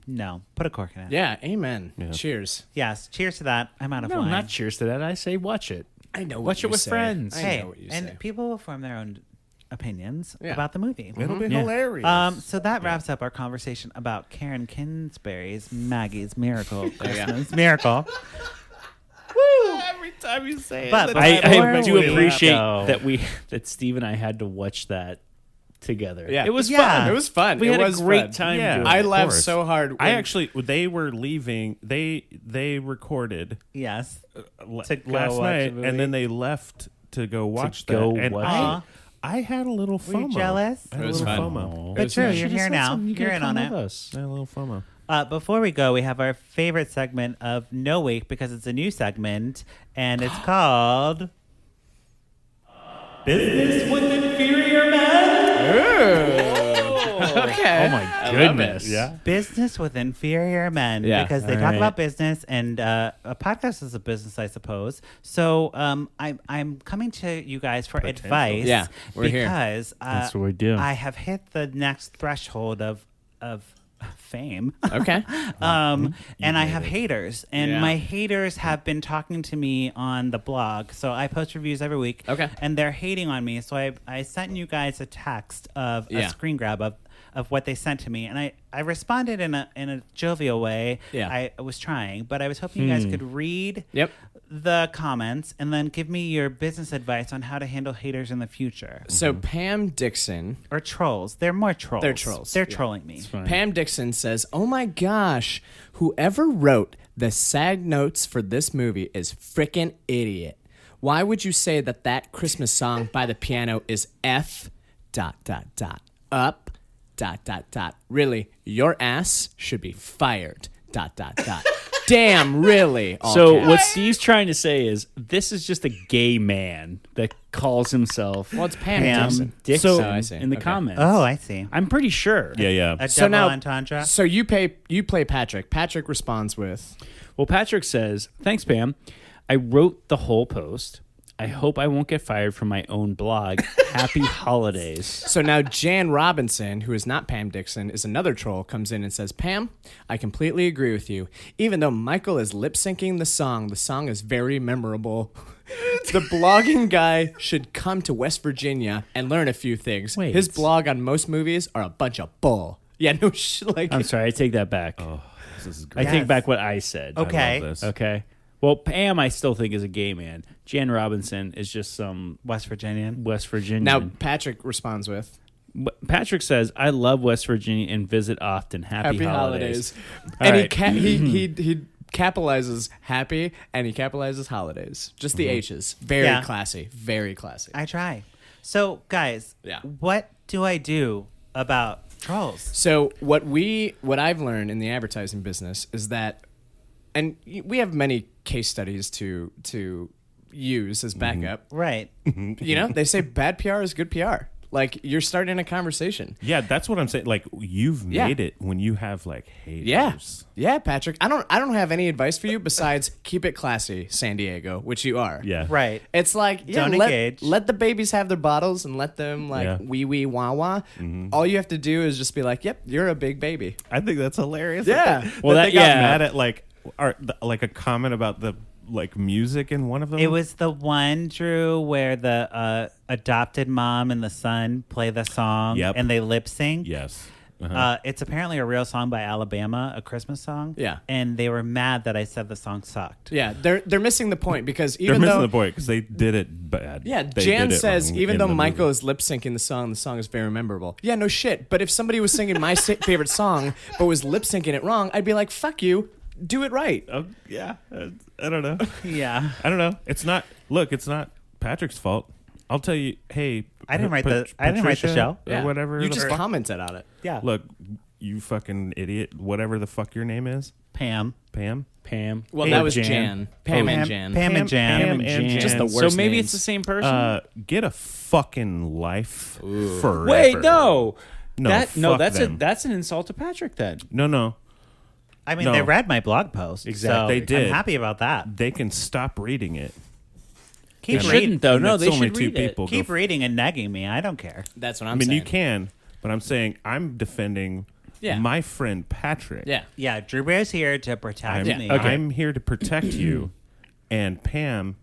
no, put a cork in it. Yeah, amen. Yeah. Cheers. Yes. Cheers to that. I'm out of no, wine. not cheers to that. I say watch it. I know Watch it with friends. I Hey, know what you and say. people will form their own opinions Yeah. about the movie. It'll be Yeah. hilarious. So that wraps up our conversation about Karen Kingsbury's Maggie's Miracle yeah. Christmas Miracle. Every time you say But I before do we appreciate go- that Steve and I had to watch that together. Yeah. It was Yeah. fun. It was fun. We It had was a great fun. time. Yeah. doing I it. laughed course. so hard. I actually, they were leaving. They recorded Yes. last To go watch a night, movie. and then they left to go watch that. go And watch I had a little Were you FOMO. jealous? I had It a was little fun. FOMO. But true, fun. you're here now. You're in on it. I had a little FOMO. Before we go, we have our favorite segment of No Week because it's a new segment, and it's called Business with Inferior Men. Okay. Oh my goodness. Yeah. Business with Inferior Men, Yeah. because they All talk right. about business, and a podcast is a business, I suppose. So I'm coming to you guys for Potential. advice. Yeah, we're here. because That's what we do. I have hit the next threshold of fame. Okay. And I have haters, and Yeah. my haters have been talking to me on the blog. So I post reviews every week. Okay. And they're hating on me. So I sent you guys a text of a Yeah. screen grab of what they sent to me, and I responded in a jovial way. Yeah. I was trying, but I was hoping you guys could read Yep. the comments and then give me your business advice on how to handle haters in the future. So Pam Dixon. Or trolls. They're more trolls. They're trolls, They're yeah. trolling me. Fine. Pam Dixon says, "Oh my gosh, whoever wrote the SAG notes for this movie is frickin' idiot. Why would you say that Christmas song by the piano is F ... up ... Really, your ass should be fired ... Damn, really." All So caps. what Steve's trying to say is this is just a gay man that calls himself Well, it's Pam Pam Dixon. Dixon Oh, I see. in the Okay. comments. Oh, I see. I'm pretty sure. Yeah. A So double now- entendre. So you play Patrick. Patrick responds with, Well, Patrick says, "Thanks, Pam. I wrote the whole post. I hope I won't get fired from my own blog. Happy holidays." so now Jan Robinson, who is not Pam Dixon, is another troll, comes in and says, "Pam, I completely agree with you. Even though Michael is lip syncing the song is very memorable. The blogging guy should come to West Virginia and learn a few things. Wait. His blog on most movies are a bunch of bull." Yeah, no shit. Like, I'm sorry, I take that back. This is I great. Yes. take back what I said. Okay. I love this. Okay. Well, Pam, I still think is a gay man. Jan Robinson is just some West Virginian. West Virginian. now Patrick responds with, Patrick says, "I love West Virginia and visit often. Happy holidays." All And right. he capitalizes happy and he capitalizes holidays. Just the H's. Very Yeah. classy. Very classy. I try. So, guys, Yeah. what do I do about trolls? So what I've learned in the advertising business is that, and we have many case studies to use as backup. Right. You know, they say bad PR is good PR. Like, you're starting a conversation. Yeah, that's what I'm saying. Like, you've made it when you have like haters. Yeah, Patrick. I don't have any advice for you besides keep it classy, San Diego, which you are. Yeah. Right. It's like, Don't engage. let the babies have their bottles and let them wee wee wah wah. All you have to do is just be like, yep, you're a big baby. I think that's hilarious. Yeah. That they got mad at like a comment about the like music in one of them. It was the one, Drew, where the adopted mom and the son play the song and they lip sync. Yes. It's apparently a real song by Alabama, a Christmas song. Yeah. And they were mad that I said the song sucked. Yeah, they're missing the point because They're missing the point because they did it bad. Yeah, They Jan did it says wrong even in though the Michael movie. is lip syncing the song is very memorable. Yeah, no shit. But if somebody was singing my favorite song but was lip syncing it wrong, I'd be like, fuck you, do it right. Oh, yeah. I don't know. Yeah. I don't know. It's not Patrick's fault. I'll tell you, hey, I didn't write the Patricia show. or whatever. You the just fuck. commented on it. Yeah. Look, you fucking idiot. Whatever the fuck your name is. Pam. Pam? Well, Hey, that was Jan. Jan. Pam and Jan. Pam and Jan. Pam and Jan. Just the So worst maybe names. it's the same person. Get a fucking life forever. Wait, no. No, fuck them. that's an insult to Patrick then. No. I mean, No. they read my blog post. Exactly. So They did. I'm happy about that. They can stop reading it. Keep They reading. shouldn't though. No, It's they only should two read it. people. Keep reading and negging me. I don't care. That's what I I'm mean, saying. you can, but I'm saying I'm defending my friend Patrick. Yeah. Yeah, Drewbear's here to protect me. I'm here to protect you, and Pam,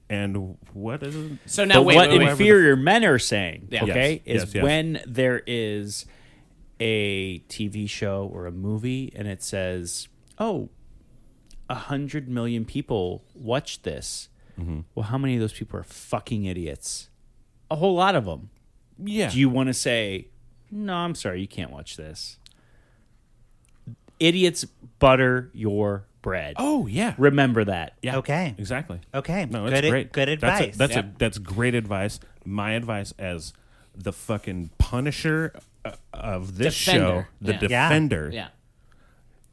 and what is it? So now But wait, what wait, wait. inferior men are saying, Yeah. okay, Yes, is yes. when there is a TV show or a movie and it says, "Oh, 100 million people watch this." Well, how many of those people are fucking idiots? A whole lot of them. Yeah. Do you want to say, "No, I'm sorry, you can't watch this"? Idiots butter your bread. Oh yeah. Remember that. Yeah. Okay. Exactly. Okay. No, it's good, great. Good advice. That's great advice. My advice as the fucking Punisher of this Defender. show, the Yeah. defender. Yeah.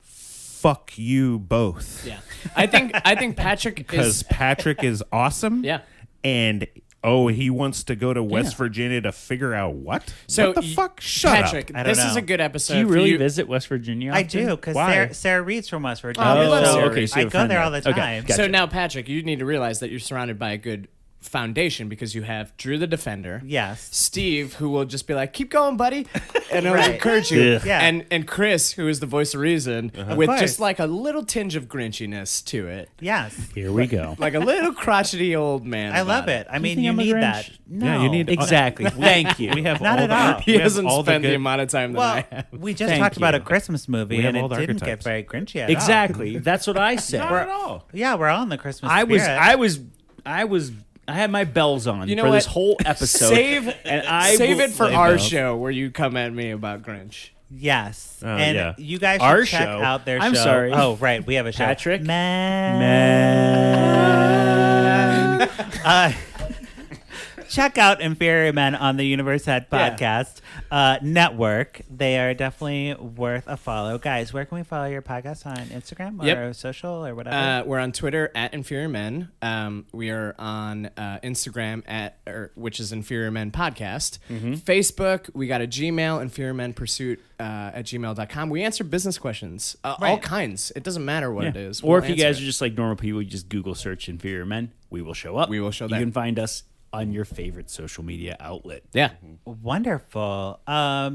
Fuck you both. Yeah. I think Patrick Because is Patrick is awesome. Yeah. And he wants to go to West Virginia to figure out what? So what the fuck? Shut Patrick, up. I don't this is know. a good episode. Do you for really visit West Virginia? I often? do, because Why? Sarah Reed's from West Virginia. Oh, we love so Sarah okay, Reed. so I you're a go friend there there. all the Okay, time. gotcha. So now, Patrick, you need to realize that you're surrounded by a good foundation because you have Drew the Defender. Yes. Steve, who will just be like, keep going, buddy, and he'll Right. encourage you. Yeah. Yeah. And Chris, who is the voice of reason, with course. just like a little tinge of grinchiness to it. Yes. Here we go. Like a little crotchety old man. I love about it. I mean, think you I'm a need Grinch? that. No. Yeah, you need Exactly. Thank you. We have Not all at the, all. He we have hasn't all spent the good- amount of time that Well, I have. we just Thank talked about you. a Christmas movie, We have and all it the didn't archetypes. get very grinchy at all. Exactly. That's what I said. Not at all. Yeah, we're all in the Christmas I spirit. had my bells on You know for what? this whole episode. Save and it for Save our those. show where you come at me about Grinch. Yes. Oh, and yeah. you guys should Our check show? out their I'm show. sorry. Oh, right. We have a show. Patrick? Check out Inferior Men on the Univershead Podcast Network. They are definitely worth a follow. Guys, where can we follow your podcast? On Instagram or Yep. social or whatever? We're on Twitter at Inferior Men. We are on Instagram which is Inferior Men Podcast. Facebook, we got a Gmail, Inferior Men Pursuit at gmail.com. We answer business questions, all Right. kinds. It doesn't matter what it is. Or We'll if you answer guys it. are just like normal people, you just Google search Inferior Men. We will show up. We will show You that. can find us on your favorite social media outlet. Yeah. Wonderful.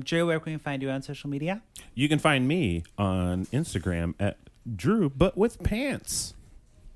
Drew, where can we find you on social media? You can find me on Instagram at Drew, but with pants.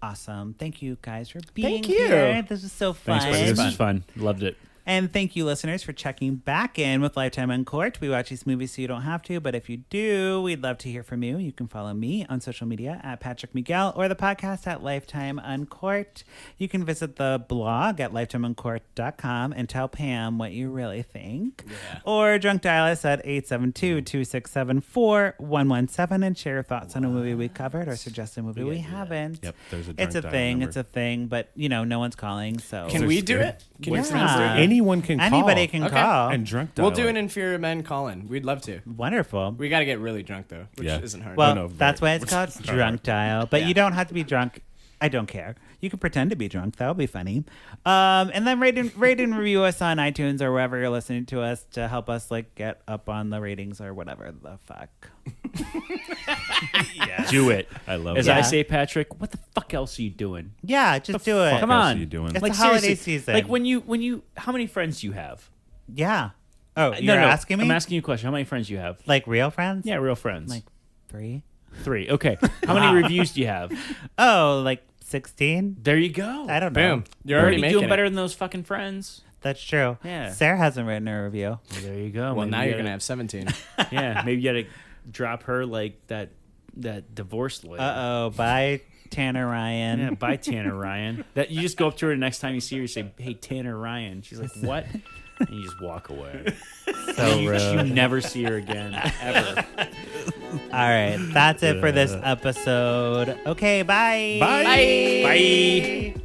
Awesome. Thank you guys for being Thank you. here. This was so fun. Thanks, buddy. This was fun. Loved it. And thank you, listeners, for checking back in with Lifetime Uncorked. We watch these movies so you don't have to, but if you do, we'd love to hear from you. You can follow me on social media at Patrick Miguel or the podcast at Lifetime Uncorked. You can visit the blog at lifetimeuncorked.com and tell Pam what you really think. Yeah. Or drunk dial us at 872-267-4117 and share your thoughts on a movie we covered or suggest a movie we haven't. Yep, there's a drunk It's a dial thing. number. It's a thing, but, no one's calling, so. Can we do it? Can you friends do it? Anyone can call. Anybody can Okay. call. And drunk dial We'll do it. an Inferior Men call-in. We'd love to. Wonderful. We got to get really drunk, though, which Yeah. isn't hard. Well, no, that's why it's which called is Drunk Dial. But Yeah. you don't have to be drunk I don't care. You can pretend to be drunk. That'll be funny. And then rate and review us on iTunes or wherever you're listening to us to help us like get up on the ratings or whatever the fuck. Yeah. Do it. I love As it. I say, Patrick, what the fuck else are you doing? Yeah, just do it. Come What else on. are you doing? It's Like, the holiday seriously, season. Like when you how many friends do you have? Yeah. Oh, No, you're no, asking me? I'm asking you a question. How many friends do you have? Like real friends? Yeah, real friends. Like 3. 3. Okay. How many reviews do you have? Oh, like 16? There you go. I don't know. Boom. You're already making doing it. better than those fucking friends. That's true. Yeah. Sarah hasn't written a review. Well, there you go. Well, Maybe now you you're gotta- gonna have 17. Yeah, maybe you gotta drop her like that divorce lawyer. Uh-oh. Bye, Tanner Ryan. Yeah, bye Tanner Ryan. That you just go up to her the next time you see her, you say, "Hey, Tanner Ryan." She's like, "What?" And you just walk away. So You rude. never see her again, ever. All right. That's it for this episode. Okay, bye. Bye. Bye.